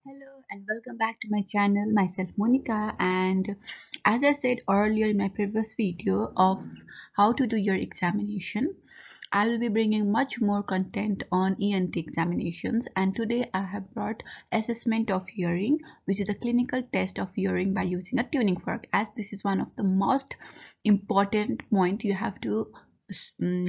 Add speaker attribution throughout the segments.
Speaker 1: Hello and welcome back to my channel. Myself Monica, and as I said earlier in my previous video of how to do your examination, I will be bringing much more content on ENT examinations, and today I have brought assessment of hearing, which is a clinical test of hearing by using a tuning fork, as this is one of the most important point you have to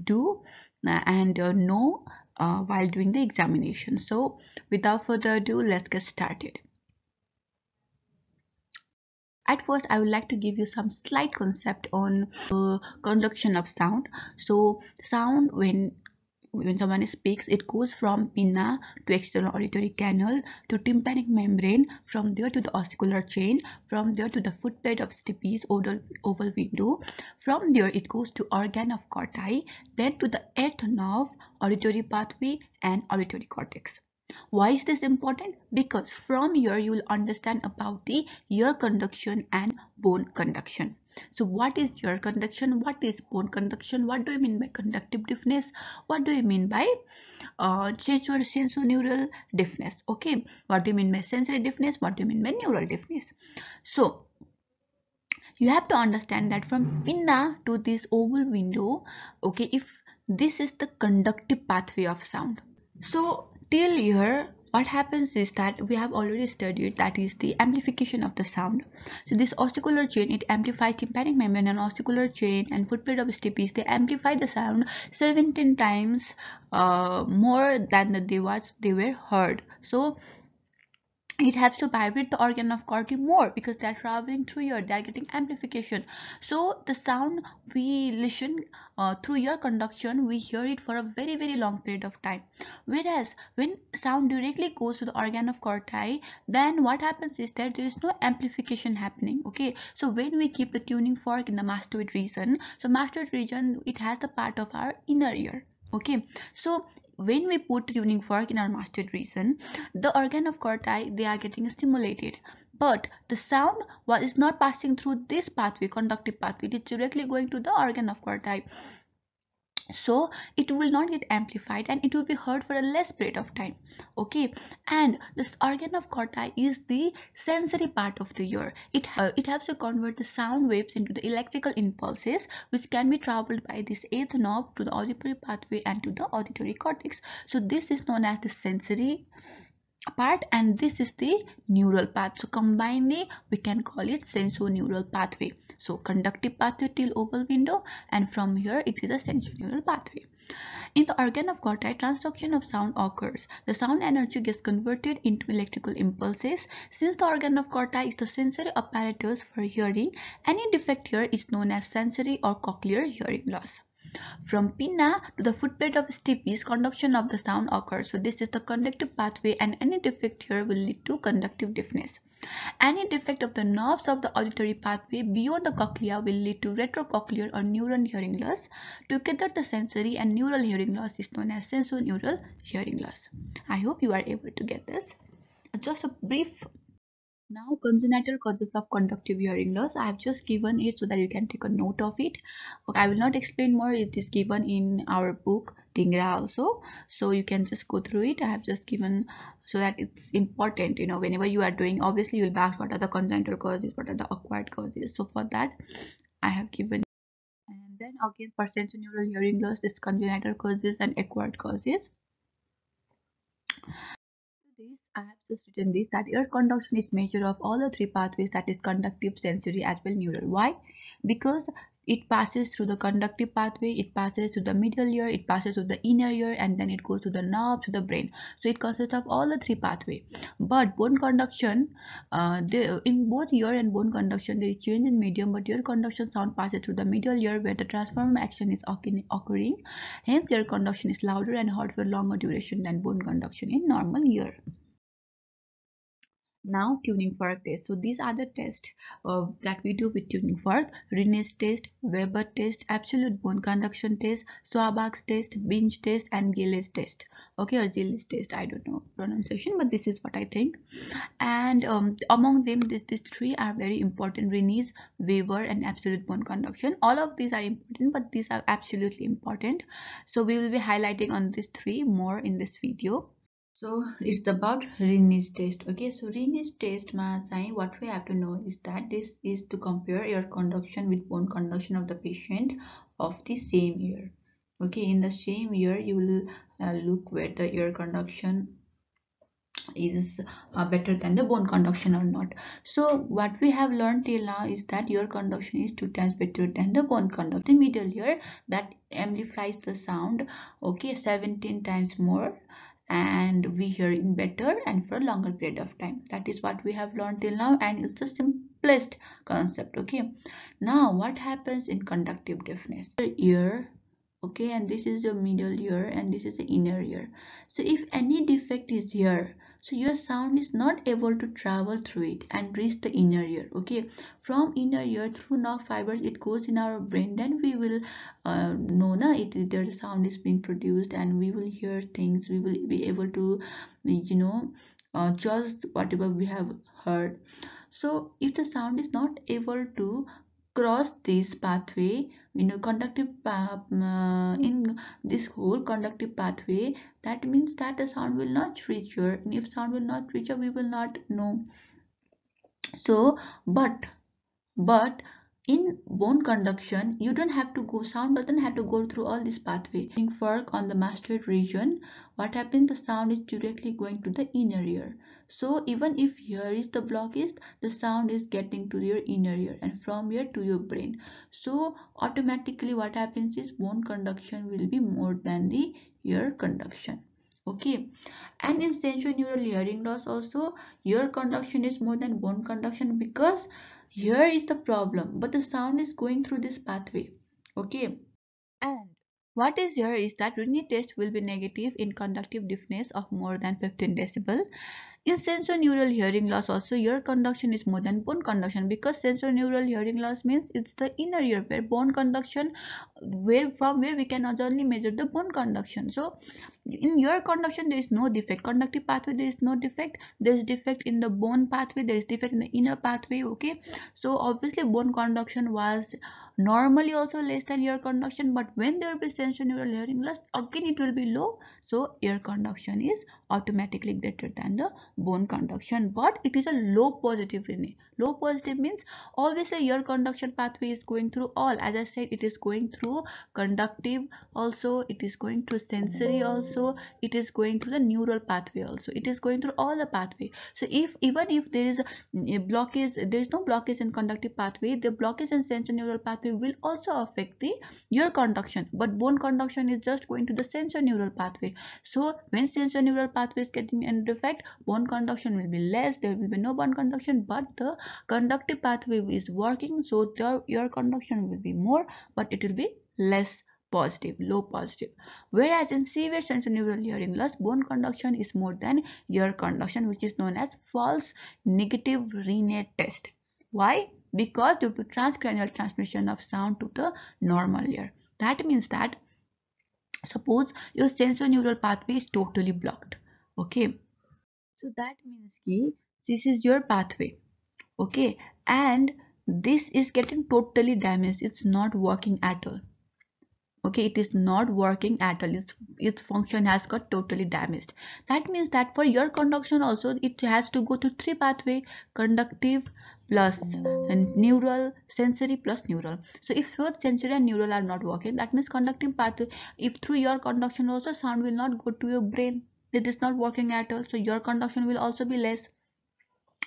Speaker 1: do and know while doing the examination. So without further ado, let's get started. At first, I would like to give you some slight concept on conduction of sound. So sound, when someone speaks, it goes from pinna to external auditory canal to tympanic membrane, from there to the ossicular chain, from there to the footplate of stipes, oval window, from there it goes to organ of corti, then to the eighth nerve, auditory pathway and auditory cortex. Why is this important? Because from here you will understand about the ear conduction and bone conduction. So what is ear conduction? What is bone conduction? What do you mean by conductive deafness? What do you mean by sensorineural deafness? Okay, what do you mean by sensory deafness? What do you mean by neural deafness? So you have to understand that from pinna to this oval window, okay, if this is the conductive pathway of sound. So till here what happens is that we have already studied, that is the amplification of the sound. So this ossicular chain, it amplifies tympanic membrane, and ossicular chain and footplate of stipes, they amplify the sound 17 times more than they were heard. So it helps to vibrate the organ of corti more because they are traveling through ear, they are getting amplification. So the sound we listen through ear conduction, we hear it for a very long period of time. Whereas when sound directly goes to the organ of corti, then what happens is that there is no amplification happening. Okay, so when we keep the tuning fork in the mastoid region, so mastoid region, it has the part of our inner ear. Okay, so when we put tuning fork in our mastoid region, the organ of corti, they are getting stimulated, but the sound is not passing through this pathway, conductive pathway. It is directly going to the organ of corti, so it will not get amplified and it will be heard for a less period of time. Okay, and this organ of corti is the sensory part of the ear. It helps to convert the sound waves into the electrical impulses, which can be traveled by this eighth nerve to the auditory pathway and to the auditory cortex. So this is known as the sensory part, and this is the neural path. So combinedly we can call it sensorineural pathway. So conductive pathway till oval window, and from here it is a sensorineural pathway. In the organ of corti, transduction of sound occurs. The sound energy gets converted into electrical impulses. Since the organ of corti is the sensory apparatus for hearing, any defect here is known as sensory or cochlear hearing loss. From pinna to the footplate of stipes, conduction of the sound occurs. So this is the conductive pathway, and any defect here will lead to conductive deafness. Any defect of the nerves of the auditory pathway beyond the cochlea will lead to retrocochlear or neural hearing loss. Together, the sensory and neural hearing loss is known as sensorineural hearing loss. I hope you are able to get this. Just a brief. Now, congenital causes of conductive hearing loss. I have just given it so that you can take a note of it. Okay, I will not explain more. It is given in our book, Dingra also. So you can just go through it. I have just given so that it's important. Whenever you are doing, obviously you will be asked what are the congenital causes, what are the acquired causes. So for that, I have given. And then again, for sensorineural hearing loss, this congenital causes and acquired causes. This, I have just written this, that ear conduction is measure of all the three pathways, that is conductive, sensory as well neural. Why? Because it passes through the conductive pathway, it passes to the middle ear, it passes to the inner ear, and then it goes to the nerve, to the brain. So it consists of all the three pathway. But bone conduction, in both ear and bone conduction there is change in medium, but ear conduction sound passes through the middle ear where the transformer action is occurring. Hence ear conduction is louder and heard for longer duration than bone conduction in normal ear. Now tuning fork test. So these are the tests that we do with tuning fork: Rinnes test, Weber test, absolute bone conduction test, Swabach's test, Binge test, and Gilles test. Okay, or Gilles test, I don't know pronunciation, but this is what I think. And among them, these three are very important: Rinnes, Weber, and absolute bone conduction. All of these are important, but these are absolutely important. So we will be highlighting on these three more in this video. So it's about Rinnes test. Okay, so Rinnes test sign, what we have to know is that this is to compare ear conduction with bone conduction of the patient of the same ear. Okay, in the same ear you will look where the ear conduction is better than the bone conduction or not. So what we have learned till now is that ear conduction is 2 times better than the bone conduction. The middle ear that amplifies the sound, okay, 17 times more, and we hearing better and for a longer period of time. That is what we have learned till now, and it's the simplest concept. Okay, now what happens in conductive deafness? The ear, okay, and this is your middle ear and this is the inner ear. So if any defect is here, so your sound is not able to travel through it and reach the inner ear. Okay, from inner ear through nerve fibers it goes in our brain, then we will know na the sound is being produced, and we will hear things, we will be able to judge whatever we have heard. So if the sound is not able to cross this pathway, in this whole conductive pathway, that means that the sound will not reach here, and if sound will not reach here, we will not know. So but in bone conduction, you don't have to go, sound doesn't have to go through all this pathway. Work on the mastoid region, what happens, the sound is directly going to the inner ear. So even if here is the blockage, the sound is getting to your inner ear and from here to your brain. So automatically what happens is bone conduction will be more than the ear conduction. Okay, and in sensorineural hearing loss also, ear conduction is more than bone conduction, because here is the problem, but the sound is going through this pathway. Okay, and what is here is that Rinne test will be negative in conductive deafness of more than 15 decibel. In sensorineural hearing loss also, ear conduction is more than bone conduction, because sensorineural hearing loss means it's the inner ear, where bone conduction, where from where we can only measure the bone conduction. So in ear conduction there is no defect, conductive pathway there is no defect, there is defect in the bone pathway, there is defect in the inner pathway. Okay, so obviously bone conduction was normally also less than ear conduction, but when there will be sensorineural hearing loss, again it will be low, so ear conduction is automatically greater than the bone conduction, but it is a low positive Rinne. Low positive means obviously ear conduction pathway is going through all, as I said, it is going through conductive also, it is going through sensory also, it is going through the neural pathway also, it is going through all the pathway. So if even if there is a blockage, there is no blockage in conductive pathway, the blockage in sensorineural pathway will also affect the ear conduction, but bone conduction is just going to the sensorineural pathway. So when sensorineural pathway is getting an defect, bone conduction will be less, there will be no bone conduction, but the conductive pathway is working, so the ear conduction will be more, but it will be less positive, low positive. Whereas in severe sensorineural hearing loss, bone conduction is more than ear conduction, which is known as false negative Rinne test. Why? Because due to transcranial transmission of sound to the normal ear. That means that suppose your sensorineural pathway is totally blocked. Okay, so that means ki this is your pathway. Okay, and this is getting totally damaged, it's not working at all. Okay, it is not working at all, its function has got totally damaged. That means that for your conduction also it has to go to three pathway: conductive plus and neural, sensory plus neural. So if both sensory and neural are not working, that means conductive pathway, if through your conduction also sound will not go to your brain, it is not working at all, so your conduction will also be less.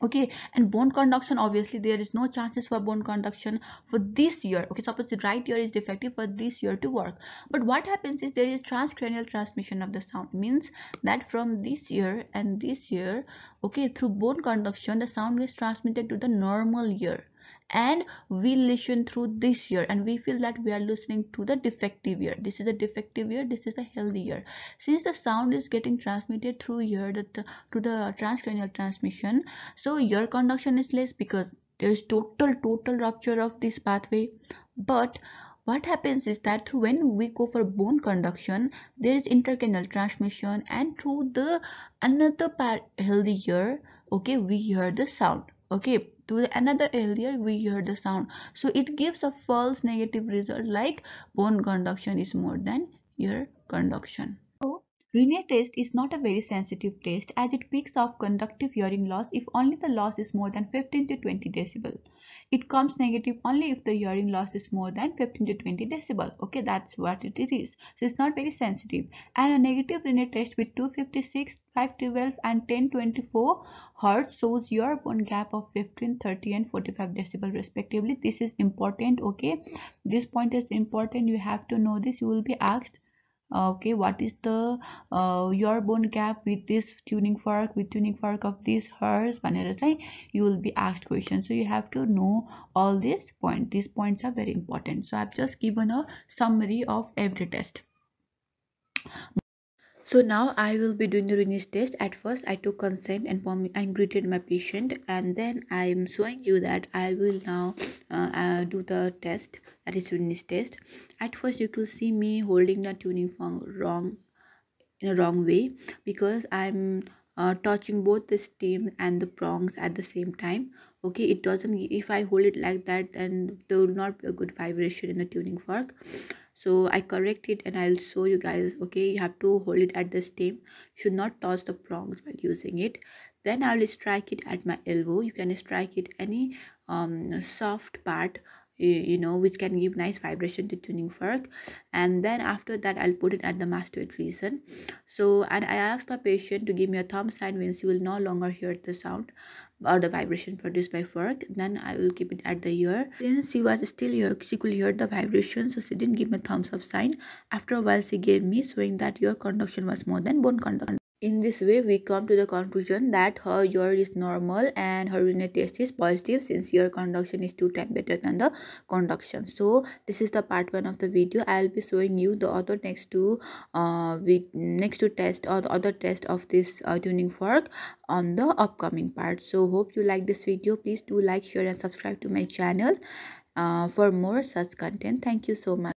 Speaker 1: Okay, and bone conduction, obviously there is no chances for bone conduction for this year. Okay, suppose the right ear is defective for this year to work, but what happens is there is transcranial transmission of the sound, means that from this ear and this ear, okay, through bone conduction the sound is transmitted to the normal ear, and we listen through this ear and we feel that we are listening to the defective ear. This is a defective ear, this is a healthy ear. Since the sound is getting transmitted through ear, to the transcranial transmission, so ear conduction is less because there is total rupture of this pathway. But what happens is that through when we go for bone conduction, there is intercranial transmission, and through the another healthy ear, okay, we hear the sound. Okay, to another ear we hear the sound, so it gives a false negative result like bone conduction is more than ear conduction. Rinnes test is not a very sensitive test as it picks up conductive hearing loss if only the loss is more than 15 to 20 decibel. It comes negative only if the hearing loss is more than 15 to 20 decibel. Okay, that's what it is. So it's not very sensitive. And a negative Rinnes test with 256, 512 and 1024 hertz shows earbone gap of 15, 30 and 45 decibel respectively. This is important. Okay, this point is important. You have to know this. You will be asked, okay, what is the your bone gap with this tuning fork, with tuning fork of this hers भनेर चाहिँ you will be asked questions. So you have to know all these points. These points are very important. So I've just given a summary of every test. So now I will be doing the Rinnes test. At first I took consent and greeted my patient, and then I'm showing you that I will now do the test, that is Rinnes test. At first you could see me holding the tuning fork wrong, in a wrong way, because I'm touching both the stem and the prongs at the same time. Okay, it doesn't, if I hold it like that, then there will not be a good vibration in the tuning fork. So I correct it and I'll show you guys. Okay, you have to hold it at the stem, should not touch the prongs while using it. Then I will strike it at my elbow. You can strike it any soft part, you know, which can give nice vibration to tuning fork. And then after that I'll put it at the mastoid region. So, and I asked my patient to give me a thumb sign when she will no longer hear the sound or the vibration produced by fork. Then I will keep it at the ear. Since she was still here, she could hear the vibration, so she didn't give me a thumbs up sign. After a while she gave me, showing that your conduction was more than bone conduction. In this way, we come to the conclusion that her ear is normal and her Rinnes test is positive, since ear conduction is 2 times better than the conduction. So this is the part 1 of the video. I'll be showing you the other next to test, or the other test of this tuning fork on the upcoming part. So hope you like this video. Please do like, share and subscribe to my channel for more such content. Thank you so much.